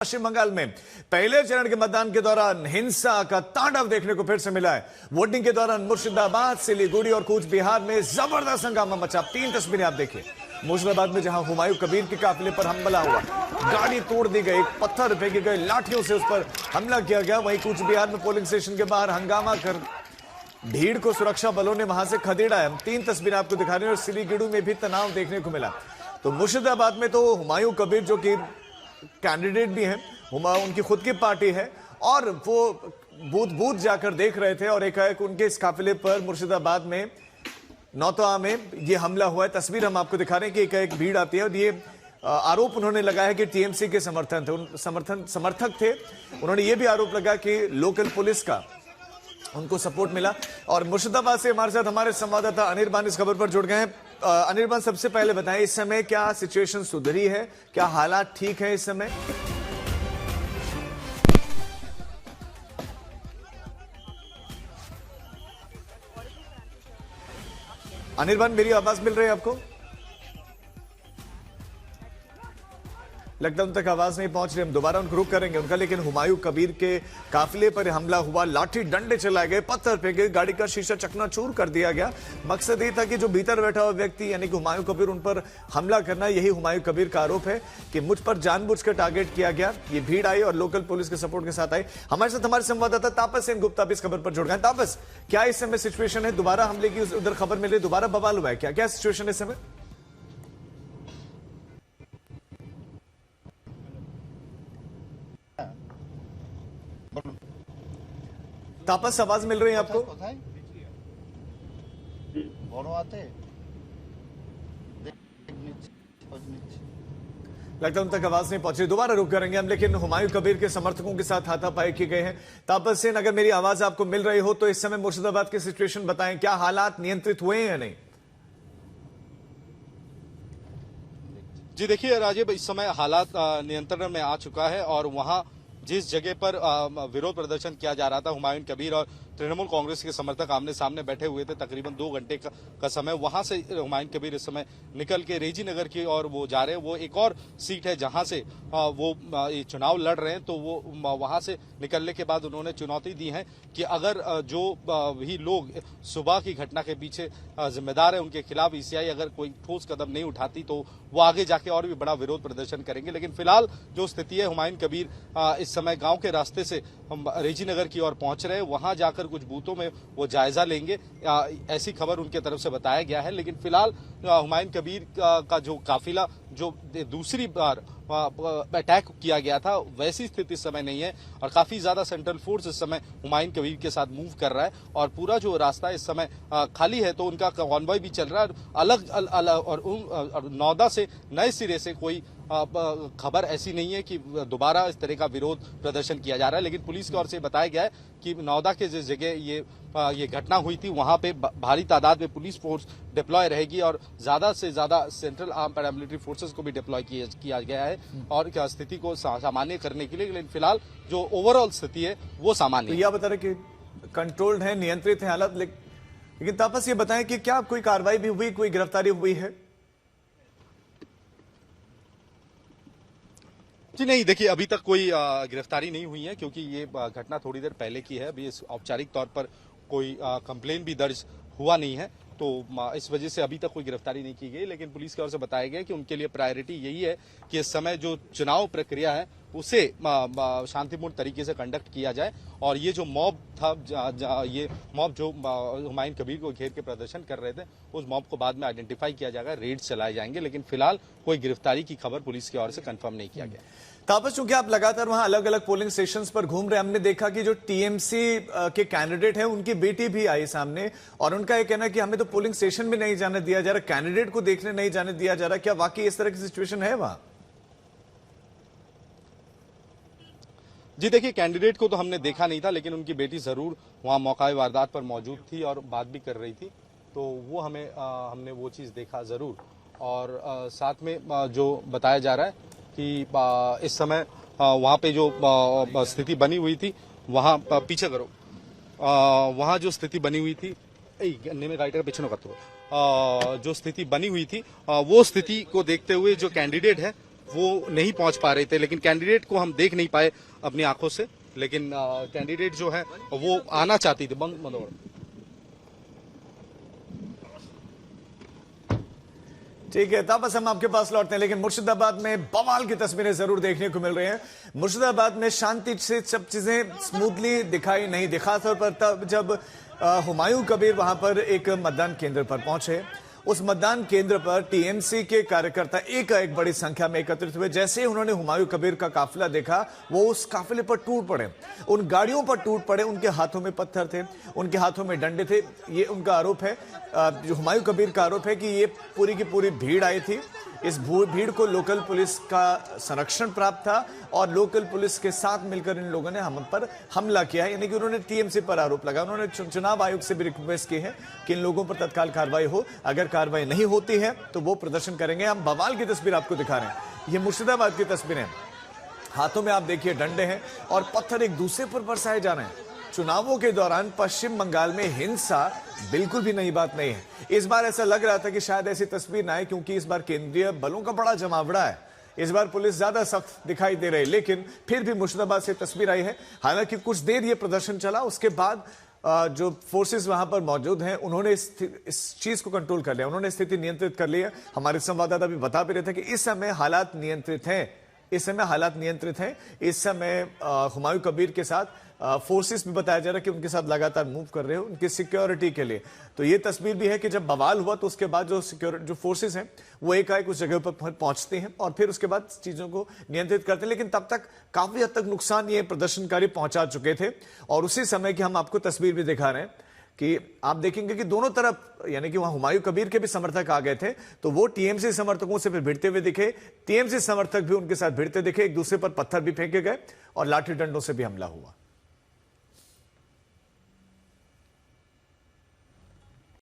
पश्चिम बंगाल में पहले चरण के मतदान के दौरान हिंसा का तांडव देखने को फिर से मिला है। वोटिंग के दौरान मुर्शिदाबाद, सिलीगुड़ी और कूच बिहार में जबरदस्त हंगामा मचा। 3 तस्वीरें आप देखिए। मुर्शिदाबाद में जहां हुमायूं कबीर के काफिले पर हमला हुआ, गाड़ी तोड़ दी गई, पत्थर फेंके गए, लाठियों से उस पर हमला किया गया। वहीं कूच बिहार में पोलिंग स्टेशन के बाहर हंगामा कर भीड़ को सुरक्षा बलों ने वहां से खदेड़ा है। 3 तस्वीरें आपको दिखा रहे हैं। और सिलीगुड़ी में भी तनाव देखने को मिला। तो मुर्शिदाबाद में तो हुमायूं कबीर जो कि कैंडिडेट भी हैं, उनकी खुद की पार्टी है, और वो बूथ बूथ जाकर देख रहे थे और एकाएक उनके इस काफिले पर मुर्शिदाबाद में नौतवा में ये हमला हुआ है। तस्वीर हम आपको दिखा रहे हैं कि एकाएक भीड़ आती है और ये आरोप उन्होंने लगाया कि टीएमसी के समर्थक थे। उन्होंने ये भी आरोप लगा कि लोकल पुलिस का उनको सपोर्ट मिला। और मुर्शिदाबाद से हमारे साथ हमारे संवाददाता अनिर्बान इस खबर पर जुड़ गए हैं। अनिर्बान, सबसे पहले बताएं, इस समय क्या सिचुएशन सुधरी है, क्या हालात ठीक है इस समय? अनिर्बान, मेरी आवाज मिल रही है आपको? लगता है उन तक आवाज नहीं पहुंच रही। हम दोबारा उनको रुक करेंगे उनका। लेकिन हुमायूं कबीर के काफिले पर हमला हुआ, लाठी डंडे चलाए गए, पत्थर फेंके, गाड़ी का शीशा चकनाचूर कर दिया गया। मकसद ये था कि जो भीतर बैठा हुआ व्यक्ति यानी कि हुमायूं कबीर, उन पर हमला करना। यही हुमायूं कबीर का आरोप है कि मुझ पर जानबूझकर टारगेट किया गया। ये भीड़ आई और लोकल पुलिस के सपोर्ट के साथ आई। हमारे साथ हमारे संवाददाता तापस सेन गुप्ता भी इस खबर पर जुड़ गए। तापस, क्या इस समय सिचुएशन है? दोबारा हमले की उधर खबर मिल रही, दोबारा बवाल हुआ है क्या? क्या सिचुएशन है इस समय? तापस, आवाज मिल रही है आपको? लगता है उन तक आवाज नहीं पहुंची। दोबारा रुक करेंगे हम। लेकिन हुमायूं कबीर के समर्थकों के साथ हाथापाई की गए हैं। तापस सेन, अगर मेरी आवाज आपको मिल रही हो तो इस समय मुर्शिदाबाद की सिचुएशन बताएं। क्या हालात नियंत्रित हुए हैं या नहीं? जी देखिए राजीव, इस समय हालात नियंत्रण में आ चुका है। और वहां जिस जगह पर विरोध प्रदर्शन किया जा रहा था, हुमायूं कबीर और तृणमूल कांग्रेस के समर्थक आमने सामने बैठे हुए थे तकरीबन 2 घंटे का समय, वहां से हुमायूं कबीर इस समय निकल के रेजी नगर की ओर वो जा रहे हैं। वो एक और सीट है जहां से वो चुनाव लड़ रहे हैं। तो वो वहां से निकलने के बाद उन्होंने चुनौती दी है कि अगर जो भी लोग सुबह की घटना के पीछे जिम्मेदार है, उनके खिलाफ ईसीआई अगर कोई ठोस कदम नहीं उठाती तो वो आगे जाके और भी बड़ा विरोध प्रदर्शन करेंगे। लेकिन फिलहाल जो स्थिति है, हुमायूं कबीर इस समय गांव के रास्ते से रेजी नगर की ओर पहुंच रहे हैं। वहां जाकर कुछ बूथों में वो जायजा लेंगे, ऐसी खबर उनके तरफ से बताया गया है। लेकिन फिलहाल हुमायूं कबीर का जो काफिला जो दूसरी बार अटैक किया गया था, वैसी स्थिति इस समय नहीं है। और काफी ज्यादा सेंट्रल फोर्स इस समय हुमायूं कबीर के साथ मूव कर रहा है और पूरा जो रास्ता इस समय खाली है। तो उनका कॉन्वॉय भी चल रहा है। अलग और नौदा से नए सिरे से कोई खबर ऐसी नहीं है कि दोबारा इस तरह का विरोध प्रदर्शन किया जा रहा है। लेकिन पुलिस की ओर से बताया गया है कि नौदा के जिस जगह ये घटना हुई थी, वहां पे भारी तादाद में पुलिस फोर्स डिप्लॉय रहेगी और ज्यादा से ज्यादा सेंट्रल आर्म पैरामिलिट्री फोर्सेस को भी डिप्लॉय किया गया है और स्थिति को सामान्य करने के लिए। लेकिन फिलहाल जो ओवरऑल स्थिति है वो सामान्य है। यह बता रहे कि कंट्रोल्ड है, नियंत्रित है हालात। लेकिन तापस, ये बताएं कि क्या कोई कार्रवाई भी हुई, कोई गिरफ्तारी हुई है? जी नहीं, देखिए अभी तक कोई गिरफ्तारी नहीं हुई है क्योंकि ये घटना थोड़ी देर पहले की है। अभी इस औपचारिक तौर पर कोई कंप्लेन भी दर्ज हुआ नहीं है, तो इस वजह से अभी तक कोई गिरफ्तारी नहीं की गई। लेकिन पुलिस की ओर से बताया गया कि उनके लिए प्रायोरिटी यही है कि इस समय जो चुनाव प्रक्रिया है उसे शांतिपूर्ण तरीके से कंडक्ट किया जाए। और ये जो मॉब था, ये मॉब जो हुमायूं कबीर को घेर के प्रदर्शन कर रहे थे, उस मॉब को बाद में आइडेंटिफाई किया जाएगा, रेड चलाए जाएंगे। लेकिन फिलहाल कोई गिरफ्तारी की खबर पुलिस की ओर से कंफर्म नहीं किया गया। तापस, चूंकि आप लगातार वहां अलग अलग पोलिंग स्टेशंस पर घूम रहे हैं, हमने देखा कि जो टीएमसी के कैंडिडेट हैं, उनकी बेटी भी आई सामने और उनका यह कहना है कि हमें तो पोलिंग स्टेशन में नहीं जाने दिया जा रहा, कैंडिडेट को देखने नहीं जाने दिया जा रहा। क्या वाकई इस तरह की सिचुएशन है वहां? जी देखिए, कैंडिडेट को तो हमने देखा नहीं था, लेकिन उनकी बेटी जरूर वहां मौका वारदात पर मौजूद थी और बात भी कर रही थी। तो वो हमने वो चीज देखा जरूर। और साथ में जो बताया जा रहा है कि इस समय वहां पे जो स्थिति बनी हुई थी, वहां पीछे करो, वहां जो स्थिति बनी हुई थी, पीछे जो स्थिति बनी हुई थी, वो स्थिति को देखते हुए जो कैंडिडेट है वो नहीं पहुंच पा रहे थे, लेकिन कैंडिडेट को हम देख नहीं पाए अपनी आंखों से। लेकिन कैंडिडेट जो है वो आना चाहती थी। बंद मनोहर। ठीक है, वापस हम आपके पास लौटते हैं, लेकिन मुर्शिदाबाद में बवाल की तस्वीरें जरूर देखने को मिल रही हैं। मुर्शिदाबाद में शांति से सब चीजें स्मूथली दिखाई नहीं दे, खासतौर पर तब जब हुमायूं कबीर वहां पर एक मतदान केंद्र पर पहुंचे। उस मतदान केंद्र पर टीएमसी के कार्यकर्ता एक बड़ी संख्या में एकत्रित हुए। जैसे ही उन्होंने हुमायूं कबीर का काफिला देखा, वो उस काफिले पर टूट पड़े, उन गाड़ियों पर टूट पड़े। उनके हाथों में पत्थर थे, उनके हाथों में डंडे थे। ये उनका आरोप है, जो हुमायूं कबीर का आरोप है कि ये पूरी की पूरी भीड़ आई थी। इस भीड़ को लोकल पुलिस का संरक्षण प्राप्त था और लोकल पुलिस के साथ मिलकर इन लोगों ने हम पर हमला किया है। यानी कि उन्होंने टीएमसी पर आरोप लगा। उन्होंने चुनाव आयोग से भी रिक्वेस्ट की है कि इन लोगों पर तत्काल कार्रवाई हो। अगर कार्रवाई नहीं होती है तो वो प्रदर्शन करेंगे। हम बवाल की तस्वीर आपको दिखा रहे हैं, ये मुर्शिदाबाद की तस्वीरें। हाथों में आप देखिए डंडे हैं और पत्थर एक दूसरे पर बरसाए जा रहे हैं। चुनावों के दौरान पश्चिम बंगाल में हिंसा बिल्कुल भी नई बात नहीं है। इस बार ऐसा लग रहा था कि शायद ऐसी तस्वीर ना आए, क्योंकि इस बार केंद्रीय बलों का बड़ा जमावड़ा है। इस बार पुलिस ज्यादा सख्त दिखाई दे रही है, लेकिन फिर भी मुर्शिदाबाद से तस्वीर आई है। हालांकि कुछ देर ये प्रदर्शन चला, उसके बाद जो फोर्सेस वहां पर मौजूद हैं उन्होंने इस चीज को कंट्रोल कर लिया, उन्होंने स्थिति नियंत्रित कर ली है। हमारे संवाददाता भी बता भी रहे थे कि इस समय हालात नियंत्रित हैं। इस समय हुमायूं कबीर के साथ फोर्सेस भी बताया जा रहा है कि उनके साथ लगातार मूव कर रहे हो उनकी सिक्योरिटी के लिए। तो ये तस्वीर भी है कि जब बवाल हुआ तो उसके बाद जो फोर्सेस हैं वो एकाएक उस जगह पर पहुंचते हैं और फिर उसके बाद चीजों को नियंत्रित करते हैं। लेकिन तब तक काफी हद तक नुकसान ये प्रदर्शनकारी पहुंचा चुके थे। और उसी समय की हम आपको तस्वीर भी दिखा रहे हैं कि आप देखेंगे कि दोनों तरफ, यानी कि वहां हुमायूं कबीर के भी समर्थक आ गए थे, तो वो टीएमसी समर्थकों से फिर भिड़ते हुए दिखे। टीएमसी समर्थक भी उनके साथ भिड़ते दिखे, एक दूसरे पर पत्थर भी फेंके गए और लाठी डंडों से भी हमला हुआ।